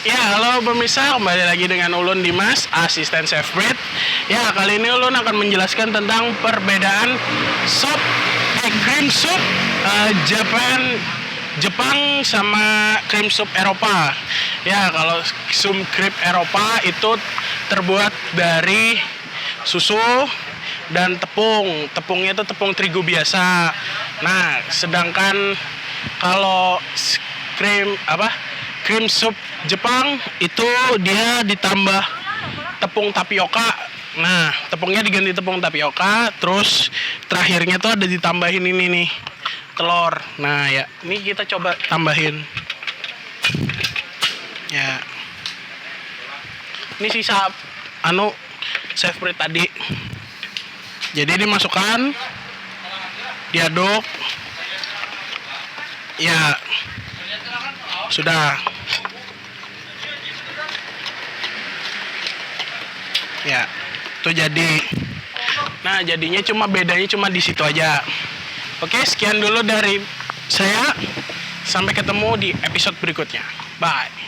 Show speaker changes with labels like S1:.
S1: Ya, halo pemirsa, kembali lagi dengan Ulun Dimas, asisten chef bread. Ya, kali ini Ulun akan menjelaskan tentang perbedaan cream soup Jepang sama cream soup Eropa. Ya, kalau soup cream Eropa itu terbuat dari susu dan tepung. Tepungnya itu tepung terigu biasa. Nah, sedangkan kalau cream soup Jepang itu dia ditambah tepung tapioka. Nah, tepungnya diganti tepung tapioka, terus terakhirnya tuh ada ditambahin ini nih, telur. Nah, ya, ini kita coba tambahin. Ya. Ini sisa chef bread tadi. Jadi dimasukkan, diaduk. Ya. Sudah. Ya, itu jadi. Nah, jadinya bedanya cuma di situ aja. Oke, sekian dulu dari saya. Sampai ketemu di episode berikutnya. Bye.